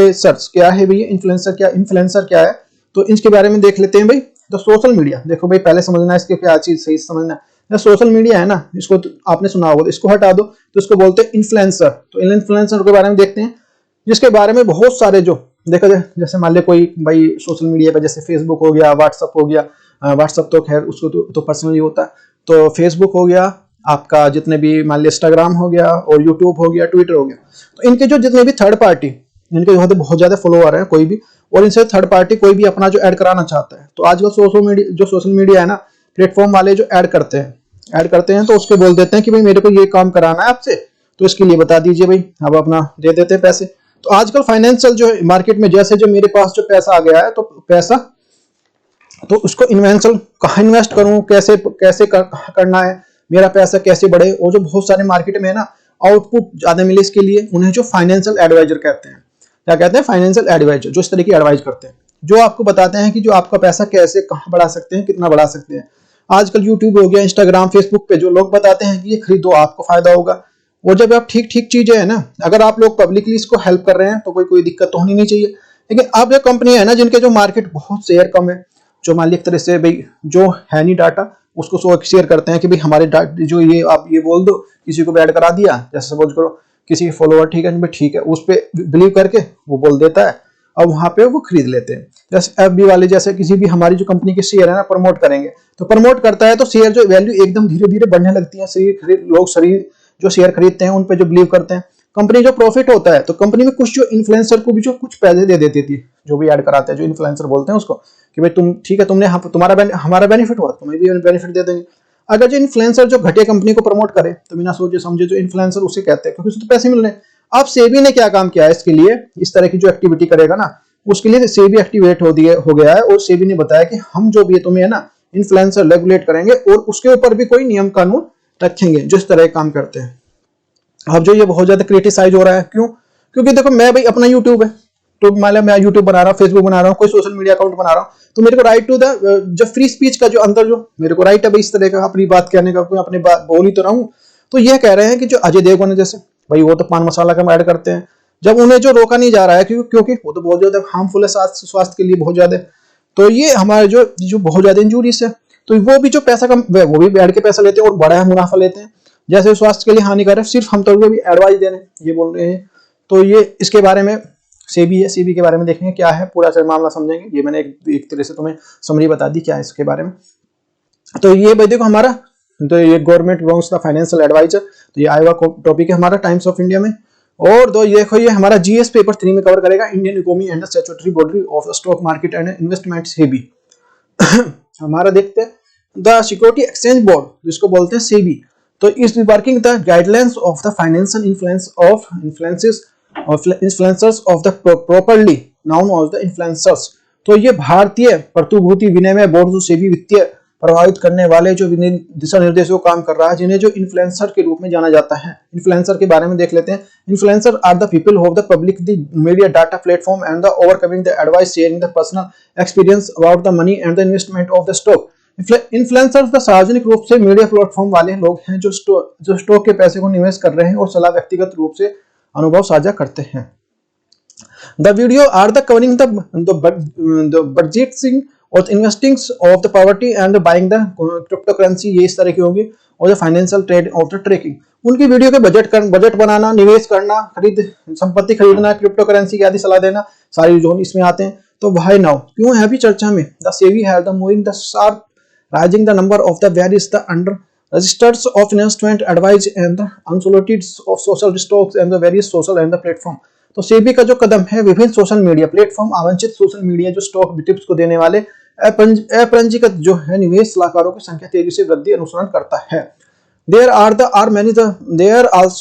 Search क्या है भैया, इन्फ्लुएंसर क्या है, तो इसके बारे में देख लेते हैं भाई। तो सोशल मीडिया, देखो भाई पहले समझना है इसके क्या चीज सही समझना है। जो सोशल मीडिया है ना, इसको तो आपने सुना होगा, तो इसको हटा दो तो इसको बोलते हैं इन्फ्लुएंसर। तो इन्फ्लुएंसर के बारे में देखते हैं, जिसके बारे में बहुत सारे जो देखा जाए, जैसे मान ले कोई भाई सोशल मीडिया पर जैसे फेसबुक हो गया, व्हाट्सअप हो गया, व्हाट्सअप तो खैर उसको तो पर्सनली होता है, तो फेसबुक हो गया आपका, जितने भी मान लिया इंस्टाग्राम हो गया और यूट्यूब हो गया, ट्विटर हो गया, तो इनके जो जितने भी थर्ड पार्टी, इनके जो बहुत ज्यादा फॉलोअर हैं कोई भी, और इनसे थर्ड पार्टी कोई भी अपना जो ऐड कराना चाहता है, तो आजकल सोशल मीडिया है ना, प्लेटफॉर्म वाले जो ऐड करते हैं तो उसके बोल देते हैं कि भाई मेरे को ये काम कराना है आपसे, तो इसके लिए बता दीजिए भाई, अब अपना दे देते हैं पैसे। तो आजकल फाइनेंशियल जो मार्केट में जैसे जो मेरे पास जो पैसा आ गया है, तो पैसा तो उसको कहाँ इन्वेस्ट करूं, कैसे करना है, मेरा पैसा कैसे बढ़े, और जो बहुत सारे मार्केट में है ना आउटपुट ज्यादा मिले, इसके लिए उन्हें जो फाइनेंशियल एडवाइजर कहते हैं। क्या कहते हैं? फाइनेंशियल एडवाइजर, जो इस तरह की एडवाइस करते हैं, जो आपको बताते हैं कि जो आपका पैसा कैसे कहाँ बढ़ा सकते हैं, कितना बढ़ा सकते हैं। आजकल यूट्यूब हो गया, इंस्टाग्राम, फेसबुक पे जो लोग बताते हैं कि ये खरीदो आपको फायदा होगा, और जब आप ठीक चीजें है ना, अगर आप लोग पब्लिकली इसको हेल्प कर रहे हैं तो कोई दिक्कत तो होनी नहीं चाहिए। लेकिन अब जो कंपनी है ना, जिनके जो मार्केट बहुत शेयर कम है, जो मान लीजिए एक तरह से भाई जो है नहीं डाटा, उसको शेयर करते हैं कि भाई हमारे जो ये आप ये बोल दो, किसी को भी ऐड करा दिया, जैसे सपोज करो किसी फॉलोअर ठीक है, उस पर बिलीव करके वो बोल देता है, और वहां पे वो खरीद लेते हैं। जैसे एफबी वाले, जैसे किसी भी हमारी जो कंपनी के शेयर है ना प्रमोट करेंगे, तो प्रमोट करता है तो शेयर जो वैल्यू एकदम धीरे धीरे बढ़ने लगती है। लोग जो शेयर खरीदते हैं उन पे जो बिलीव करते हैं, कंपनी जो प्रॉफिट होता है, तो कंपनी में कुछ जो इन्फ्लुएंसर को भी जो कुछ पैसे दे देती थी, जो भी ऐड कराते हैं, जो इन्फ्लुएंसर बोलते हैं उसको कि भाई तुम ठीक है, तुमने हमारा बेनिफिट हुआ, तुम्हें भी बेनिफिट दे देंगे। अगर जो इन्फ्लुएंसर जो घटिया कंपनी को प्रमोट करे, तो बिना सोचे समझे जो इन्फ्लुएंसर उसे कहते हैं, क्योंकि उसे तो पैसे मिल रहे हैं। अब सेबी ने क्या काम किया है इसके लिए, इस तरह की जो एक्टिविटी करेगा ना, उसके लिए सेबी एक्टिवेट हो गया है, और सेबी ने बताया कि हम जो भी तुम्हें है ना इन्फ्लुएंसर रेगुलेट करेंगे, और उसके ऊपर भी कोई नियम कानून रखेंगे जो इस तरह काम करते हैं। अब जो ये बहुत ज्यादा क्रिटिसाइज हो रहा है, क्यों? क्योंकि देखो मैं भाई अपना यूट्यूब है, तो मान लिया मैं यूट्यूब बना रहा हूँ, फेसबुक बना रहा हूँ, कोई सोशल मीडिया अकाउंट बना रहा हूँ, तो मेरे को राइट टू द जो फ्री स्पीच का जो अंदर जो मेरे को राइट है भाई, इस तरह का अपनी बात कहने का, कोई अपनी बात बोल ही तो रहा हूँ। तो ये कह रहे हैं कि जो अजय देवगन है जैसे भाई, वो तो पान मसाला का ऐड करते हैं, जब उन्हें जो रोका नहीं जा रहा है, क्योंकि वो तो बहुत ज्यादा हार्मफुल है स्वास्थ्य के लिए बहुत ज्यादा। तो ये हमारे जो बहुत ज्यादा इंजूरीज है, तो वो भी जो पैसा कम, वो भी ऐड के पैसा लेते हैं और बड़ा मुनाफा लेते हैं, जैसे स्वास्थ्य के लिए हानिकारक, सिर्फ हम तो भी एडवाइस दे रहे हैं, ये बोल रहे हैं। तो ये इसके बारे में सेबी है, सेबी के बारे में देखेंगे क्या है, पूरा मामला समझेंगे। ये मैंने एक तरह से तुम्हें समरी बता दी क्या है इसके बारे में। तो ये भाई देखो हमारा, तो ये government wrongs the financial adviser, तो ये आएगा टॉपिक है हमारा टाइम्स ऑफ इंडिया में। और दो देखो ये हमारा जीएस पेपर 3 में कवर करेगा, Indian economy and the statutory body of stock market and investment SEBI. हमारा देखते हैं द सिक्योरिटी एक्सचेंज बोर्ड, जिसको बोलते हैं सेबी, तो इस working the guidelines of the financial influencers of the properly noun of the influencers. तो ये भारतीय प्रतिभूति विनिमय बोर्ड जो सेबी वित्तीय प्रभावित करने वाले जो दिशा निर्देशों काम कर रहा है, जिन्हें जो इन्फ्लुएंसर के रूप में जाना जाता है। इन्फ्लुएंसर के बारे में देख लेते हैं। Influencer are the people of the public the media data platform and the overcoming the advice sharing the personal experience about the money and the investment of the stock. Influencers the सार्वजनिक रूप से media platform वाले लोग हैं जो stock के पैसे को निवेश कर रहे हैं और सलाह व्यक्तिगत रूप से अनुभव साझा करते हैं। The video are the covering the budgeting और investing of the poverty and buying the cryptocurrency, ये इस तरह की होगी। और financial trade off the trekking, उनकी वीडियो के बजट बनाना, निवेश करना, संपत्ति खरीदना, क्रिप्टो करेंसी आदि सलाह देना, सारी जोन इसमें आते हैं। तो भाई नाउ क्यों है अभी चर्चा में? The SEBI have the moving the sharp rising the number of the various the under registers of investment advise and the unsolicited of social stocks and the various social and the platform. तो सेबी का जो कदम है, विभिन्न social media platform, आवांछित social media जो stock tips को देने वाले अपंजीकृत जो है निवेश सलाहकारों की संख्या तेजी से वृद्धि अनुसरण करता है। There also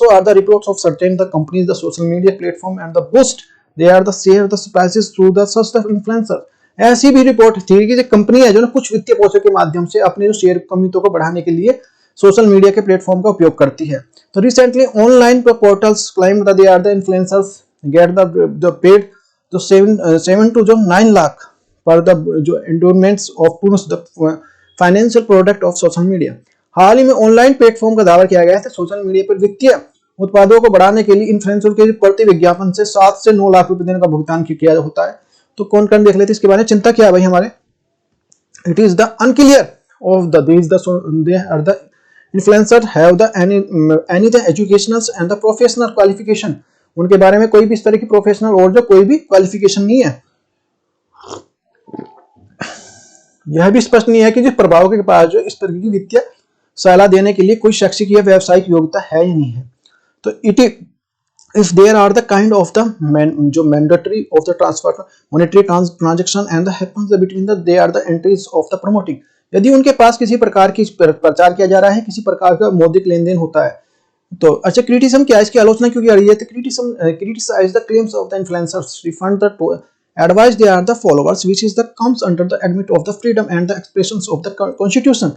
are the reports of certain the companies, the social media platform and the boost they are the share the prices through the such the influencer। ऐसी भी रिपोर्ट थी कि कंपनी है जो ना कुछ वित्तीय पोषण के माध्यम से अपने जो शेयर कीमतों को बढ़ाने के लिए सोशल मीडिया के प्लेटफॉर्म का उपयोग करती है। तो recently online portals claim that they are the influencers get the paid तो 7 to 9 लाख पर द जो endorsements of the financial product of social media. हाल ही में ऑनलाइन प्लेटफॉर्म का दावा किया गया है सोशल मीडिया पर वित्तीय उत्पादों को बढ़ाने के लिए इन्फ्लुएंसर के प्रति विज्ञापन से 7 से 9 लाख रुपए देने का भुगतान किया होता है। तो कौन कौन देख लेते हैं इसके बारे में। चिंता क्या है भाई हमारे, it is the unclear of the these the so they are the influencer have the any the educational and the professional qualification, उनके बारे में कोई भी इस तरह की प्रोफेशनल और जो कोई भी क्वालिफिकेशन नहीं है। यह भी स्पष्ट नहीं है कि जिस प्रभाव के पास जो इस तरह की वित्तीय सलाह देने के लिए कोई शैक्षिक या व्यावसायिक योग्यता है या नहीं है। तो it if there are the kind of the जो mandatory of the transfer monetary transaction and the happens between the they are the entries of the promoting, यदि उनके पास किसी प्रकार की प्रचार किया जा रहा है, किसी प्रकार का मौद्रिक लेन देन होता है। तो अच्छा क्रिटिसिज्म क्या है, इसकी आलोचना क्यों की जा रही है। तो criticise the claims of the influencers, refund the advice they are the followers which is the comes under the admit of the freedom and the expressions of the constitution.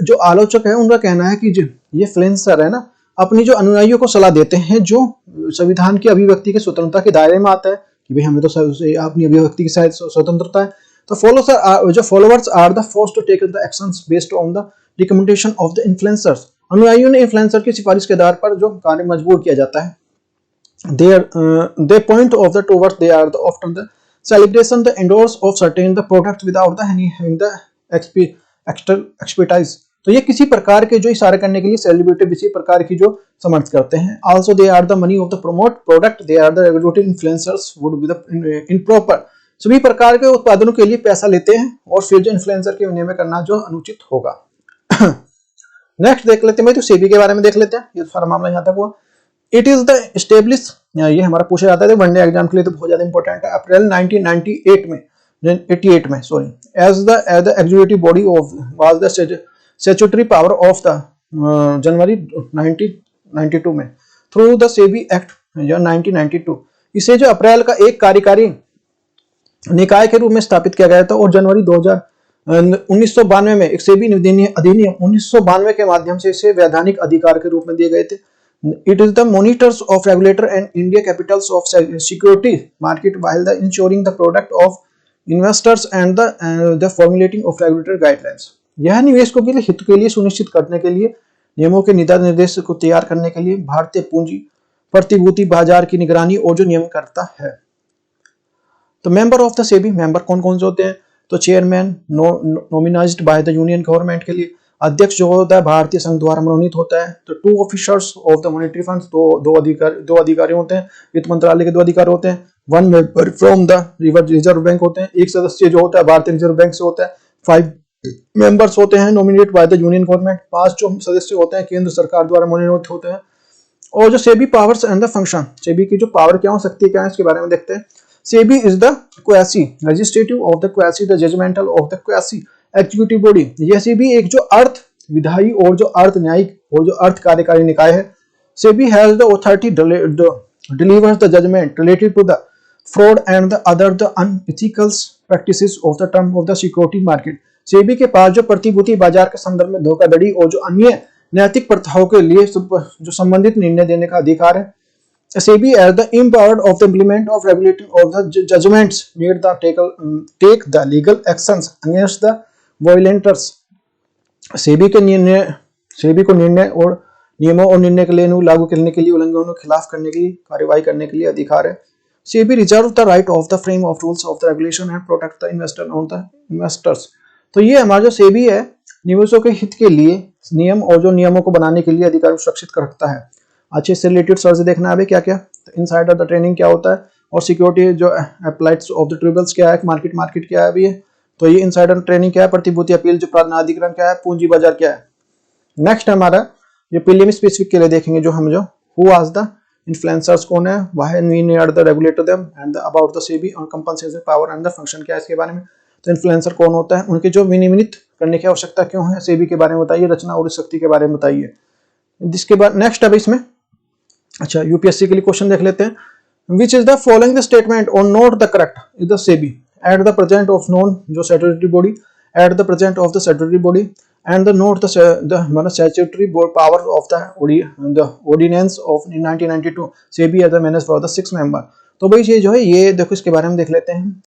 जो आलोचक है उनका कहना है कि ये इन्फ्लुएंसर है ना, अपनी जो अनुयायियों को सलाह देते हैं जो संविधान की अभिव्यक्ति की स्वतंत्रता के दायरे में आता है कि भाई हमें तो अपनी अभिव्यक्ति की स्वतंत्रता है। तो followers are the force to take the actions based on the recommendation of the influencers, अनुयायियों ने इन्फ्लुएंसर की सिफारिश के आधार पर जो कार्य मजबूर किया जाता है। They point of the towards they are the often the celebration the endorse of certain the products without the having the expertise. तो ये किसी प्रकार के जो इशारे करने के लिए सेलिब्रिटी किसी प्रकार की जो समर्थ करते हैं। Also they are the money of the promote product they are the regulated influencers would be the improper, सभी प्रकार के उत्पादनों के लिए पैसा लेते हैं और फिर जो इन्फ्लुएंसर के विनिमय करना जो अनुचित होगा। नेक्स्ट देख लेते हैं तो सेबी के बारे में देख लेते हैं, ये सारा मामला यहाँ तक हुआ। इट इज द एस्टेब्लिश, ये हमारा पूछा जाता है वनडे एग्जाम के लिए तो बहुत ज्यादा इंपॉर्टेंट है। अप्रैल 1988 में sorry as the executive body of was the statutory power of the January 1992 में थ्रू द सेबी एक्ट 1992। इसे जो अप्रैल का एक कार्यकारी निकाय के रूप में स्थापित किया गया था और जनवरी 1992 में एक सेबी अधिनियम 1992 के माध्यम से इसे वैधानिक अधिकार के रूप में दिए गए थे। It is the monitors of regulator and India Capitals of security market while the ensuring the product of investors and the formulating of regulator guidelines. यह निवेशकों के लिए हित के लिए सुनिश्चित करने के लिए नियमों के निर्देश को तैयार करने के लिए भारतीय पूंजी प्रतिभूति बाजार की निगरानी और जो नियम करता है। तो member of the SEBI, member कौन कौन से होते हैं। तो chairman nominated by the union government के लिए, अध्यक्ष जो होता है भारतीय संघ द्वारा मनोनीत होता है। तो 2 officers of the monetary funds, दो अधिकारी होते हैं, वित्त मंत्रालय के 2 अधिकारी होते हैं। 1 member from the reserve bank होते हैं, 1 सदस्य जो होता है भारतीय रिजर्व बैंक से होता है। 5 मेंबर्स होते हैं nominated by the union government, 5 जो सदस्य होते हैं केंद्र सरकार द्वारा मनोनीत होते हैं। और जो SEBI powers and the function, SEBI की जो पावर क्या हो सकती है क्या है इसके बारे में देखते हैं। SEBI is the quasi legislative of the quasi the judgemental of the quasi executive body. यह सेबी एक जो अर्थ विधायी और जो अर्थ न्यायिक और जो अर्थ कार्यकारी निकाय है। SEBI has the authority delivers the judgement related to the fraud and the other the unethical practices of the term of the security market. SEBI के पास जो प्रतिभूति बाजार के संदर्भ में धोखाधड़ी और जो अन्य नैतिक प्रथाओं के लिए जो संबंधित निर्णय देने का अधिकार है। SEBI as the empowered of the implement of regulating of the judgments made the take the legal actions against the violators। SEBI को निर्णय और नियमों और निर्णय के लिए लागू करने के लिए उल्लंघनों के खिलाफ करने की कार्रवाई करने के लिए अधिकार है। SEBI reserve the right of the frame of rules of the regulation and protect the investor on the investors. तो ये हमारा जो सेबी है निवेशकों के हित के लिए नियम और जो नियमों को बनाने के लिए अधिकार सुरक्षित कर रखता है। अच्छे से रिलेटेड सर्च देखना है क्या क्या। तो इनसाइडर द ट्रेनिंग क्या होता है और सिक्योरिटी जो अप्लाइड्स ऑफ द ट्रिब्यूनल्स क्या है, मार्केट क्या है अभी है। तो ये इनसाइडर ट्रेनिंग क्या है, प्रतिभूति अपील जो प्राधिकरण क्या है, पूंजी बाजार क्या है। नेक्स्ट हमारा ये प्रीलिम स्पेसिफिक के लिए देखेंगे जो हम जो हु वाज द इन्फ्लुएंसर्स कौन है, why we are the regulator them and about the SEBI और compensation power and the function क्या है इसके बारे में। तो इन्फ्लुएंसर कौन होता है, उनके जो विनियमित करने की आवश्यकता क्यों है, सेबी के बारे में बताइए, रचना और शक्ति के बारे में बताइए। जिसके बाद नेक्स्ट अब इसमें अच्छा यूपीएससी के लिए क्वेश्चन देख लेते हैं। Which is the following the statement और note the correct is the SEBI at the present of non जो statutory body at the present of the statutory body and the note the statutory power of the ordinance of 1992 SEBI as the manage for the 6 member. तो भाई ये जो है ये देखो इसके बारे में देख लेते हैं।